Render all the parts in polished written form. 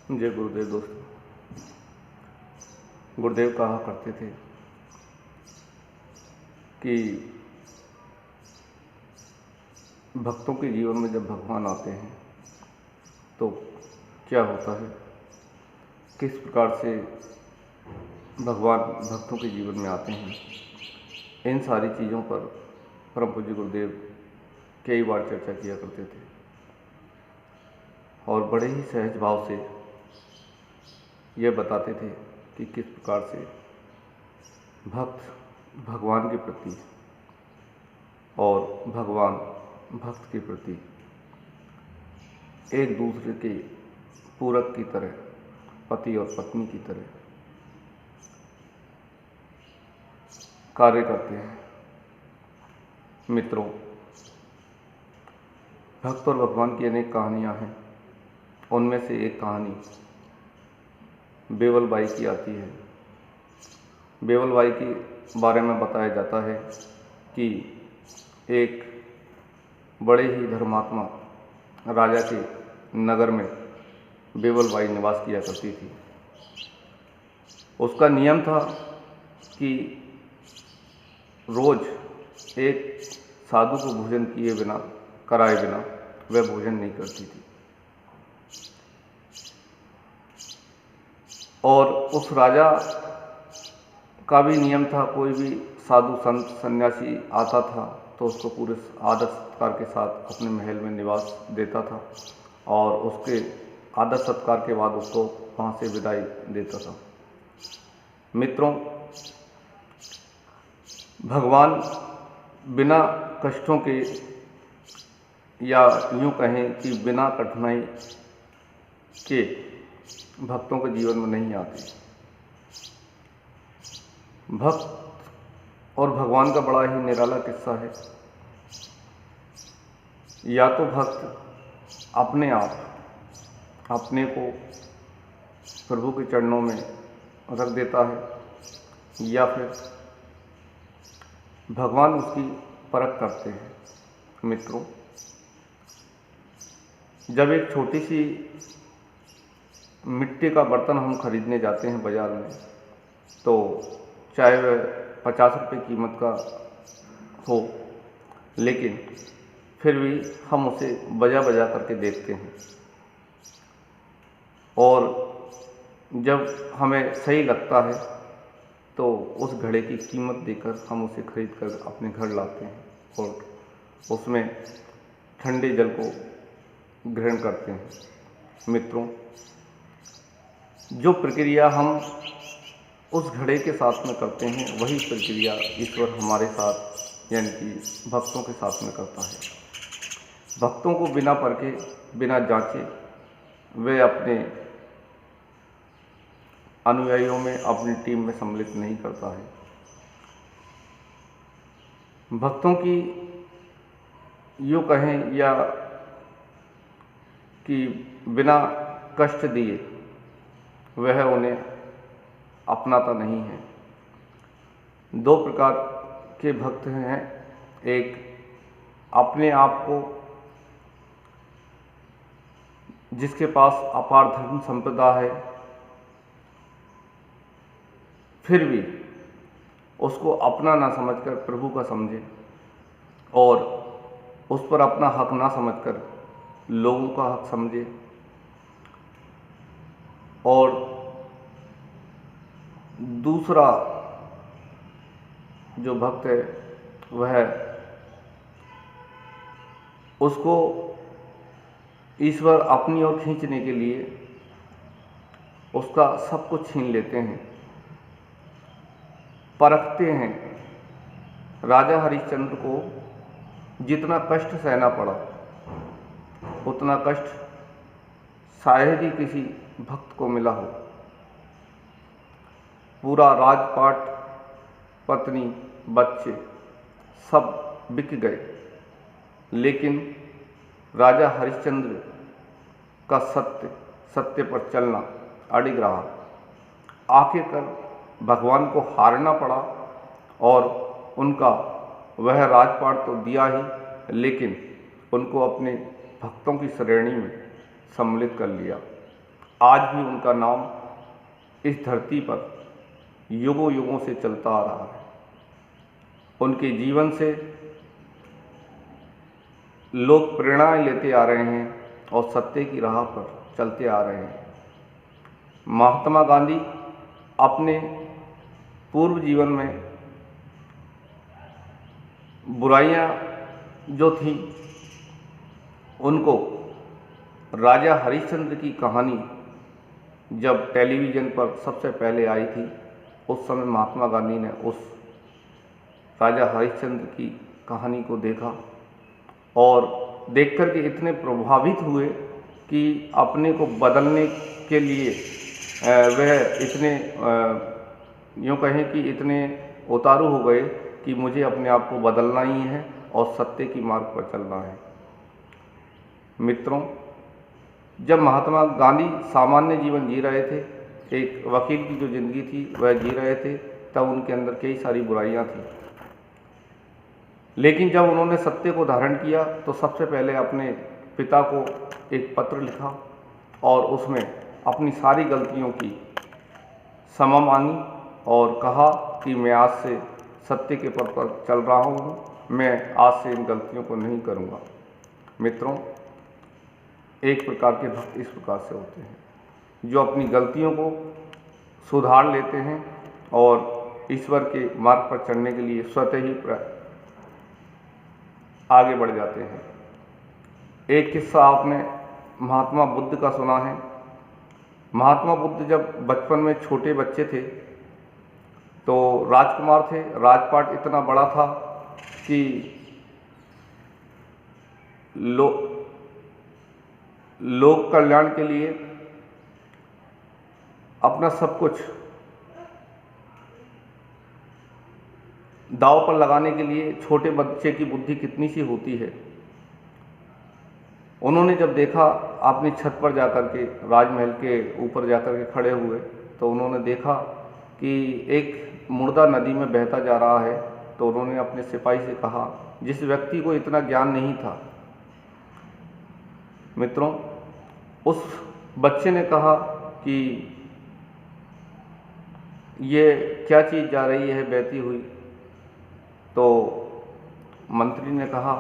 जय गुरुदेव। दोस्तों, गुरुदेव कहा करते थे कि भक्तों के जीवन में जब भगवान आते हैं तो क्या होता है, किस प्रकार से भगवान भक्तों के जीवन में आते हैं, इन सारी चीज़ों पर परम पूज्य गुरुदेव कई बार चर्चा किया करते थे और बड़े ही सहज भाव से यह बताते थे कि किस प्रकार से भक्त भगवान के प्रति और भगवान भक्त के प्रति एक दूसरे के पूरक की तरह, पति और पत्नी की तरह कार्य करते हैं। मित्रों, भक्त और भगवान की अनेक कहानियां हैं। उनमें से एक कहानी बेवल बाई की आती है। बेवल बाई के बारे में बताया जाता है कि एक बड़े ही धर्मात्मा राजा के नगर में बेवल बाई निवास किया करती थी। उसका नियम था कि रोज एक साधु को भोजन किए बिना, कराए बिना वह भोजन नहीं करती थी। और उस राजा का भी नियम था, कोई भी साधु संत सन्यासी आता था तो उसको पूरे आदर सत्कार के साथ अपने महल में निवास देता था और उसके आदर सत्कार के बाद उसको वहाँ से विदाई देता था। मित्रों, भगवान बिना कष्टों के, या यूँ कहें कि बिना कठिनाई के भक्तों के जीवन में नहीं आते। भक्त और भगवान का बड़ा ही निराला किस्सा है। या तो भक्त अपने आप अपने को प्रभु के चरणों में रख देता है, या फिर भगवान उसकी परख करते हैं। मित्रों, जब एक छोटी सी मिट्टी का बर्तन हम खरीदने जाते हैं बाज़ार में, तो चाहे वह 50 रुपये कीमत का हो, लेकिन फिर भी हम उसे बजा बजा करके देखते हैं और जब हमें सही लगता है तो उस घड़े की कीमत देकर हम उसे खरीद कर अपने घर लाते हैं और उसमें ठंडे जल को ग्रहण करते हैं। मित्रों, जो प्रक्रिया हम उस घड़े के साथ में करते हैं, वही प्रक्रिया ईश्वर हमारे साथ यानी कि भक्तों के साथ में करता है। भक्तों को बिना परखे, बिना जांचे वे अपने अनुयायियों में, अपनी टीम में सम्मिलित नहीं करता है। भक्तों की यूँ कहें या कि बिना कष्ट दिए वह उन्हें अपनाता नहीं है। दो प्रकार के भक्त हैं। एक अपने आप को, जिसके पास अपार धर्म संपदा है, फिर भी उसको अपना ना समझकर प्रभु का समझे और उस पर अपना हक ना समझकर लोगों का हक समझे। और दूसरा जो भक्त है वह उसको ईश्वर अपनी ओर खींचने के लिए उसका सब कुछ छीन लेते हैं, परखते हैं। राजा हरिश्चंद्र को जितना कष्ट सहना पड़ा, उतना कष्ट शायद ही किसी भक्त को मिला हो। पूरा राजपाट, पत्नी, बच्चे सब बिक गए, लेकिन राजा हरिश्चंद्र का सत्य पर चलना अडिग रहा। आखिरकार भगवान को हारना पड़ा और उनका वह राजपाट तो दिया ही, लेकिन उनको अपने भक्तों की श्रेणी में सम्मिलित कर लिया आज भी उनका नाम इस धरती पर युगों युगों से चलता आ रहा है। उनके जीवन से लोग प्रेरणाएं लेते आ रहे हैं और सत्य की राह पर चलते आ रहे हैं। महात्मा गांधी अपने पूर्व जीवन में बुराइयां जो थीं उनको राजा हरिश्चंद्र की कहानी जब टेलीविज़न पर सबसे पहले आई थी, उस समय महात्मा गांधी ने उस राजा हरिश्चंद्र की कहानी को देखा और देखकर के इतने प्रभावित हुए कि अपने को बदलने के लिए वह इतने यूँ कहें कि इतने उतारू हो गए कि मुझे अपने आप को बदलना ही है और सत्य की मार्ग पर चलना है। मित्रों, जब महात्मा गांधी सामान्य जीवन जी रहे थे, एक वकील की जो ज़िंदगी थी वह जी रहे थे, तब उनके अंदर कई सारी बुराइयां थीं। लेकिन जब उन्होंने सत्य को धारण किया तो सबसे पहले अपने पिता को एक पत्र लिखा और उसमें अपनी सारी गलतियों की क्षमा मांगी और कहा कि मैं आज से सत्य के पथ पर चल रहा हूँ, मैं आज से इन गलतियों को नहीं करूँगा। मित्रों, एक प्रकार के भक्त इस प्रकार से होते हैं जो अपनी गलतियों को सुधार लेते हैं और ईश्वर के मार्ग पर चढ़ने के लिए स्वतः ही आगे बढ़ जाते हैं। एक किस्सा आपने महात्मा बुद्ध का सुना है। महात्मा बुद्ध जब बचपन में छोटे बच्चे थे तो राजकुमार थे। राजपाट इतना बड़ा था कि लोक कल्याण के लिए अपना सब कुछ दांव पर लगाने के लिए छोटे बच्चे की बुद्धि कितनी सी होती है। उन्होंने जब देखा, अपनी छत पर जाकर के, राजमहल के ऊपर जाकर के खड़े हुए, तो उन्होंने देखा कि एक मुर्दा नदी में बहता जा रहा है। तो उन्होंने अपने सिपाही से कहा, जिस व्यक्ति को इतना ज्ञान नहीं था। मित्रों, उस बच्चे ने कहा कि ये क्या चीज़ जा रही है बहती हुई। तो मंत्री ने कहा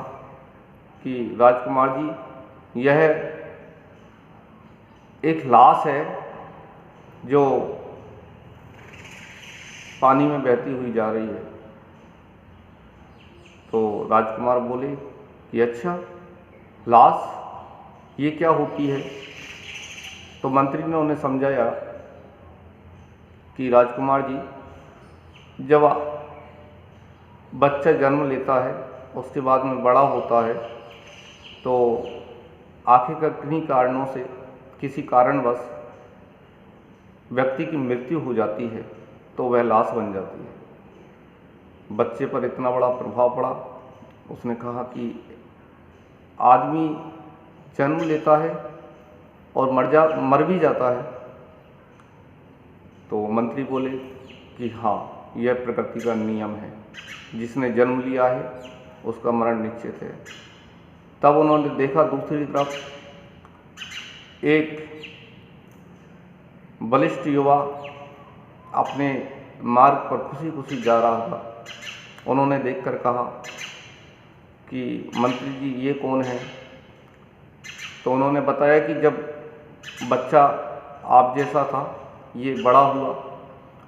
कि राजकुमार जी, यह एक लाश है जो पानी में बहती हुई जा रही है। तो राजकुमार बोले कि अच्छा, लाश, ये क्या होती है। तो मंत्री ने उन्हें समझाया कि राजकुमार जी, जब बच्चा जन्म लेता है, उसके बाद में बड़ा होता है, तो आखिरकार किन्हीं कारणों से, किसी कारणवश व्यक्ति की मृत्यु हो जाती है, तो वह लाश बन जाती है। बच्चे पर इतना बड़ा प्रभाव पड़ा। उसने कहा कि आदमी जन्म लेता है और मर भी जाता है। तो मंत्री बोले कि हाँ, यह प्रकृति का नियम है, जिसने जन्म लिया है उसका मरण निश्चित है। तब उन्होंने देखा दूसरी तरफ एक बलिष्ठ युवा अपने मार्ग पर खुशी खुशी जा रहा था। उन्होंने देखकर कहा कि मंत्री जी, ये कौन है। तो उन्होंने बताया कि जब बच्चा आप जैसा था, ये बड़ा हुआ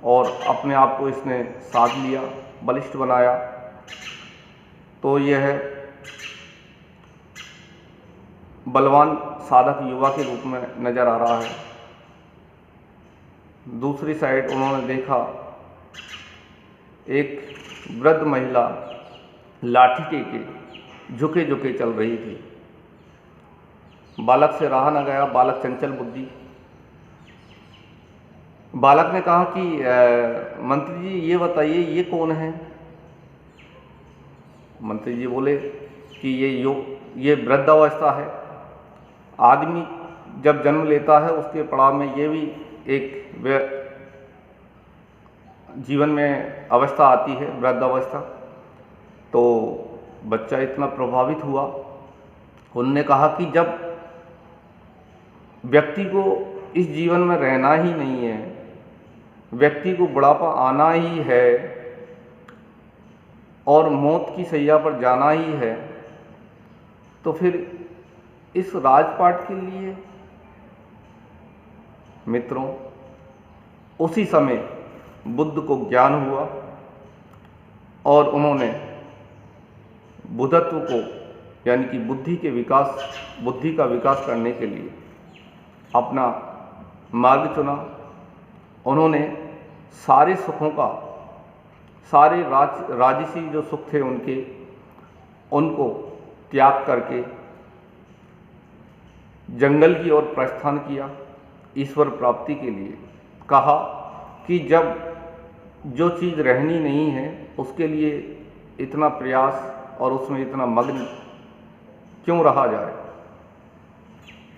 और अपने आप को इसने साध लिया, बलिष्ठ बनाया, तो यह बलवान साधक युवा के रूप में नज़र आ रहा है। दूसरी साइड उन्होंने देखा एक वृद्ध महिला लाठी टेके झुके झुके चल रही थी। बालक से रहा न गया, बालक चंचल बुद्धि। बालक ने कहा कि मंत्री जी, ये बताइए, ये कौन है। मंत्री जी बोले कि ये वृद्धावस्था है। आदमी जब जन्म लेता है, उसके पड़ाव में ये भी एक जीवन में अवस्था आती है, वृद्धावस्था। तो बच्चा इतना प्रभावित हुआ। उन्होंने कहा कि जब व्यक्ति को इस जीवन में रहना ही नहीं है, व्यक्ति को बुढ़ापा आना ही है और मौत की शैया पर जाना ही है, तो फिर इस राजपाट के लिए मित्रों उसी समय बुद्ध को ज्ञान हुआ और उन्होंने बुद्धत्व को यानी कि बुद्धि का विकास करने के लिए अपना मार्ग चुना। उन्होंने सारे सुखों का, सारे राजसी जो सुख थे उनको त्याग करके जंगल की ओर प्रस्थान किया ईश्वर प्राप्ति के लिए। कहा कि जब जो चीज़ रहनी नहीं है उसके लिए इतना प्रयास और उसमें इतना मग्न क्यों रहा जाए,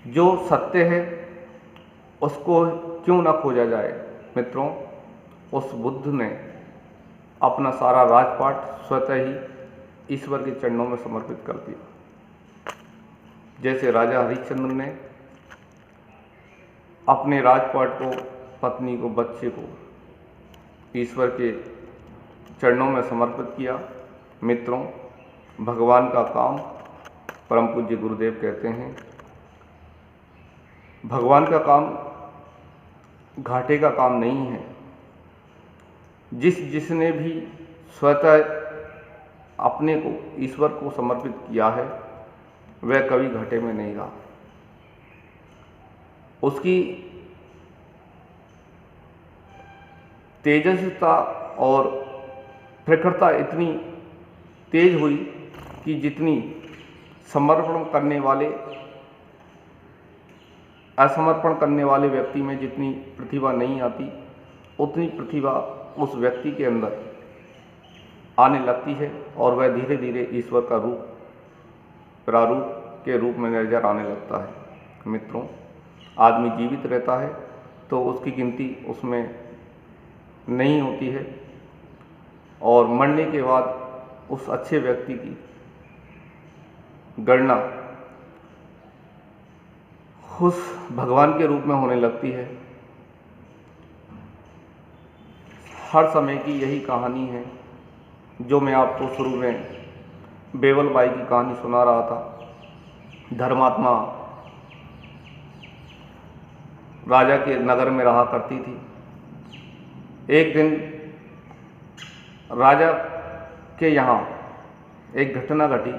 जो सत्य है उसको क्यों ना खोजा जाए। मित्रों, उस बुद्ध ने अपना सारा राजपाट स्वतः ही ईश्वर के चरणों में समर्पित कर दिया। जैसे राजा हरिश्चंद्र ने अपने राजपाट को, पत्नी को, बच्चे को ईश्वर के चरणों में समर्पित किया। मित्रों, भगवान का काम, परम पूज्य गुरुदेव कहते हैं, भगवान का काम घाटे का काम नहीं है। जिसने भी स्वतः अपने को ईश्वर को समर्पित किया है वह कभी घाटे में नहीं रहा। उसकी तेजस्विता और प्रखरता इतनी तेज हुई कि जितनी समर्पण करने वाले व्यक्ति में जितनी प्रतिभा नहीं आती, उतनी प्रतिभा उस व्यक्ति के अंदर आने लगती है और वह धीरे धीरे ईश्वर का प्रारूप के रूप में नजर आने लगता है। मित्रों, आदमी जीवित रहता है तो उसकी गिनती उसमें नहीं होती है और मरने के बाद उस अच्छे व्यक्ति की गणना उस भगवान के रूप में होने लगती है। हर समय की यही कहानी है जो मैं आपको शुरू में बेवल बाई की कहानी सुना रहा था। धर्मात्मा राजा के नगर में रहा करती थी। एक दिन राजा के यहाँ एक घटना घटी।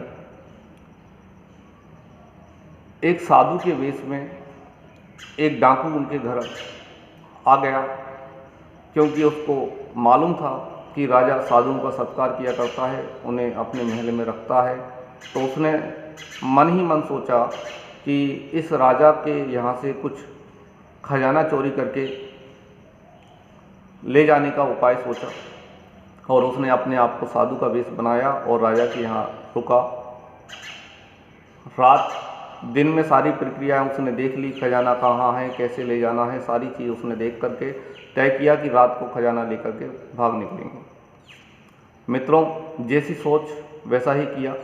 एक साधु के वेश में एक डाकू उनके घर आ गया, क्योंकि उसको मालूम था कि राजा साधुओं का सत्कार किया करता है, उन्हें अपने महल में रखता है। तो उसने मन ही मन सोचा कि इस राजा के यहाँ से कुछ खजाना चोरी करके ले जाने का उपाय सोचा और उसने अपने आप को साधु का वेश बनाया और राजा के यहाँ रुका। दिन में सारी प्रक्रियाएं उसने देख ली, खजाना कहाँ है, कैसे ले जाना है, सारी चीज़ उसने देख करके तय किया कि रात को खजाना लेकर के भाग निकलेंगे। मित्रों, जैसी सोच वैसा ही किया।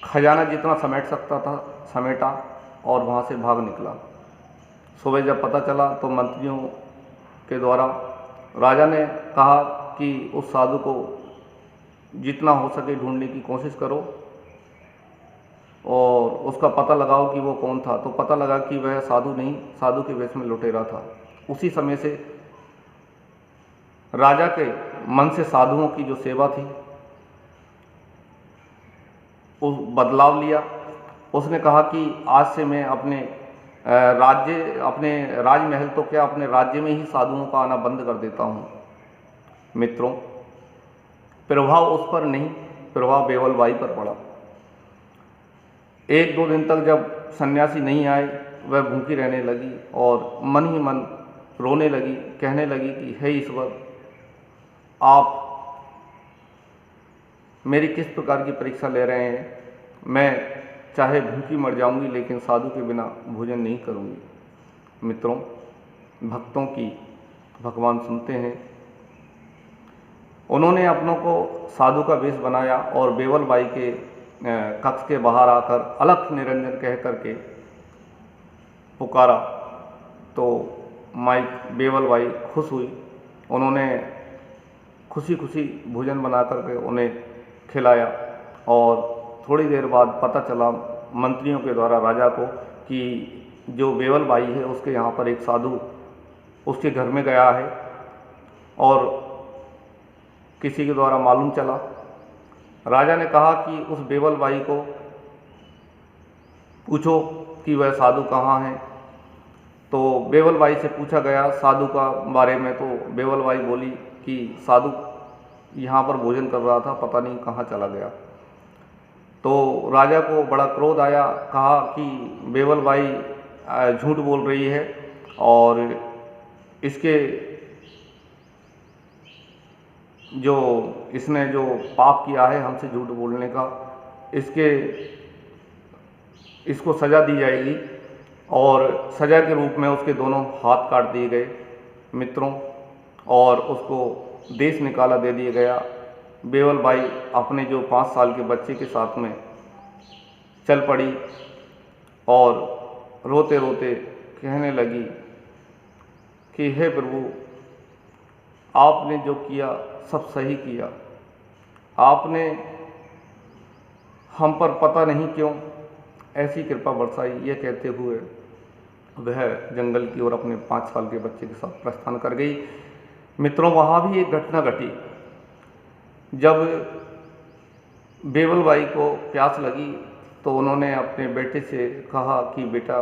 खजाना जितना समेट सकता था समेटा और वहाँ से भाग निकला। सुबह जब पता चला तो मंत्रियों के द्वारा राजा ने कहा कि उस साधु को जितना हो सके ढूंढने की कोशिश करो और उसका पता लगाओ कि वो कौन था। तो पता लगा कि वह साधु नहीं, साधु के वेश में लुटेरा था। उसी समय से राजा के मन से साधुओं की जो सेवा थी उस बदलाव लिया। उसने कहा कि आज से मैं अपने राजमहल तो क्या, अपने राज्य में ही साधुओं का आना बंद कर देता हूँ। मित्रों, प्रभाव उस पर नहीं, प्रभाव बेवल बाई पर पड़ा। 1-2 दिन तक जब सन्यासी नहीं आए, वह भूखी रहने लगी और मन ही मन रोने लगी, कहने लगी कि हे ईश्वर, आप मेरी किस प्रकार की परीक्षा ले रहे हैं। मैं चाहे भूखी मर जाऊंगी लेकिन साधु के बिना भोजन नहीं करूंगी। मित्रों, भक्तों की भगवान सुनते हैं। उन्होंने अपनों को साधु का वेश बनाया और बेवल बाई के कक्ष के बाहर आकर अलख निरंजन कह करके पुकारा तो माई बेवल बाई खुश हुई। उन्होंने खुशी खुशी भोजन बना करके उन्हें खिलाया और थोड़ी देर बाद पता चला मंत्रियों के द्वारा राजा को कि जो बेवल बाई है उसके यहाँ पर एक साधु उसके घर में गया है और किसी के द्वारा मालूम चला। राजा ने कहा कि उस बेवल बाई को पूछो कि वह साधु कहाँ है। तो बेवल बाई से पूछा गया साधु का बारे में, तो बेवल बाई बोली कि साधु यहाँ पर भोजन कर रहा था, पता नहीं कहाँ चला गया। तो राजा को बड़ा क्रोध आया, कहा कि बेवल बाई झूठ बोल रही है और इसके इसने जो पाप किया है हमसे झूठ बोलने का, इसको सज़ा दी जाएगी। और सज़ा के रूप में उसके दोनों हाथ काट दिए गए मित्रों, और उसको देश निकाला दे दिया गया। बेवल बाई अपने जो 5 साल के बच्चे के साथ में चल पड़ी और रोते रोते कहने लगी कि हे प्रभु, आपने जो किया सब सही किया, आपने हम पर पता नहीं क्यों ऐसी कृपा बरसाई। ये कहते हुए वह जंगल की ओर अपने 5 साल के बच्चे के साथ प्रस्थान कर गई। मित्रों, वहाँ भी एक घटना घटी। जब बेवल बाई को प्यास लगी तो उन्होंने अपने बेटे से कहा कि बेटा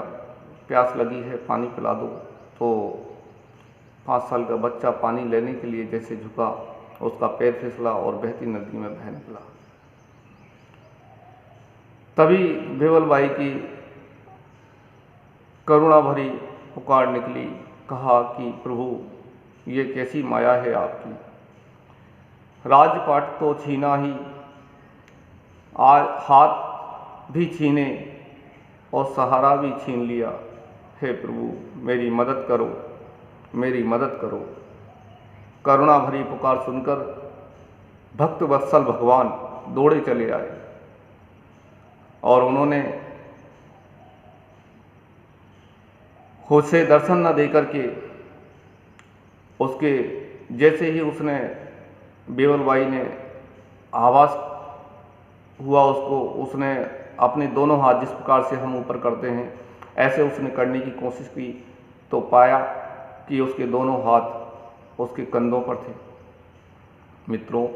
प्यास लगी है, पानी पिला दो। तो 5 साल का बच्चा पानी लेने के लिए जैसे झुका, उसका पैर फिसला और बहती नदी में बह निकला। तभी बेवल बाई की करुणा भरी पुकार निकली, कहा कि प्रभु, ये कैसी माया है आपकी, राजपाट तो छीना ही, हाथ भी छीने और सहारा भी छीन लिया। हे प्रभु, मेरी मदद करो, मेरी मदद करो। करुणा भरी पुकार सुनकर भक्त वत्सल भगवान दौड़े चले आए और उन्होंने उसे दर्शन न देकर के उसके जैसे ही उसने बेवल बाई ने आवाज़ हुआ उसको, उसने अपने दोनों हाथ जिस प्रकार से हम ऊपर करते हैं ऐसे उसने करने की कोशिश की तो पाया कि उसके दोनों हाथ उसके कंधों पर थे। मित्रों,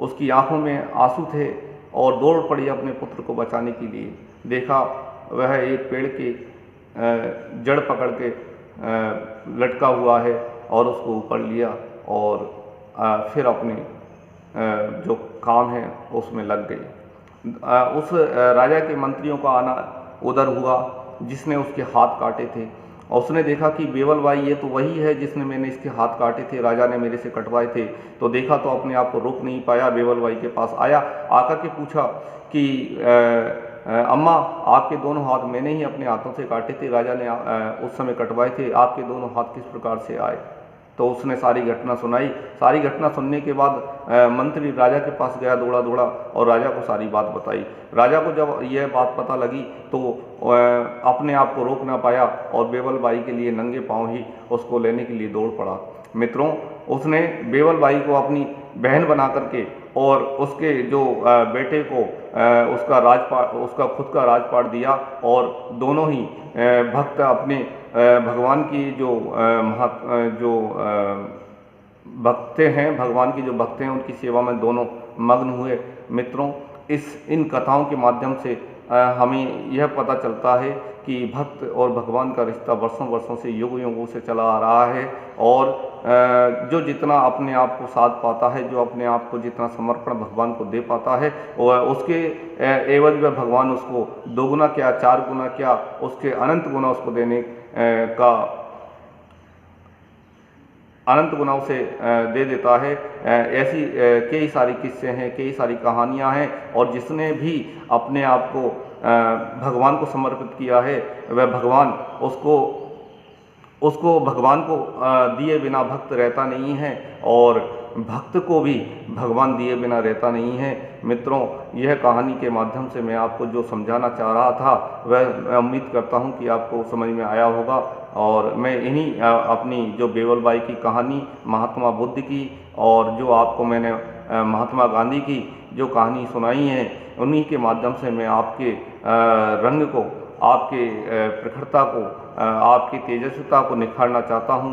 उसकी आंखों में आंसू थे और दौड़ पड़ी अपने पुत्र को बचाने के लिए। देखा वह एक पेड़ के जड़ पकड़ के लटका हुआ है और उसको ऊपर लिया और फिर अपने जो काम है उसमें लग गई। उस राजा के मंत्रियों का आना उधर हुआ जिसने उसके हाथ काटे थे और उसने देखा कि बेवल बाई ये तो वही है जिसने मैंने इसके हाथ काटे थे, राजा ने मेरे से कटवाए थे। तो देखा तो अपने आप को रोक नहीं पाया, बेवल बाई के पास आया, आकर के पूछा कि अम्मा, आपके दोनों हाथ मैंने ही अपने हाथों से काटे थे, राजा ने उस समय कटवाए थे, आपके दोनों हाथ किस प्रकार से आए। तो उसने सारी घटना सुनाई। सारी घटना सुनने के बाद मंत्री राजा के पास गया दौड़ा दौड़ा और राजा को सारी बात बताई। राजा को जब यह बात पता लगी तो अपने आप को रोक ना पाया और बेवल बाई के लिए नंगे पांव ही उसको लेने के लिए दौड़ पड़ा। मित्रों, उसने बेवल बाई को अपनी बहन बना करके और उसके जो बेटे को उसका खुद का राजपाट दिया और दोनों ही भक्त अपने भगवान की जो भक्त हैं, भगवान की जो भक्त हैं उनकी सेवा में दोनों मग्न हुए। मित्रों, इन कथाओं के माध्यम से हमें यह पता चलता है कि भक्त और भगवान का रिश्ता वर्षों वर्षों से युग युगों से चला आ रहा है और जो जितना अपने आप को साध पाता है, जो अपने आप को जितना समर्पण भगवान को दे पाता है और उसके एवज में भगवान उसको 2 गुना क्या 4 गुना क्या उसके अनंत गुना उसको देने का अनंत गुना उसे दे देता है। ऐसी कई सारी किस्से हैं, कई सारी कहानियां हैं और जिसने भी अपने आप को भगवान को समर्पित किया है वह भगवान उसको भगवान को दिए बिना भक्त रहता नहीं है। और भक्त को भी भगवान दिए बिना रहता नहीं है। मित्रों, यह कहानी के माध्यम से मैं आपको जो समझाना चाह रहा था वह मैं उम्मीद करता हूं कि आपको समझ में आया होगा। और मैं इन्हीं अपनी जो बेवलबाई की कहानी, महात्मा बुद्ध की, और जो आपको मैंने महात्मा गांधी की जो कहानी सुनाई है, उन्हीं के माध्यम से मैं आपके रंग को, आपके प्रखरता को, आपकी तेजस्विता को निखारना चाहता हूँ।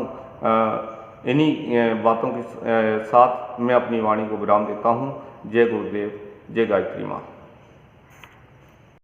इन्हीं बातों के साथ मैं अपनी वाणी को विराम देता हूँ। जय गुरुदेव, जय गायत्री माँ।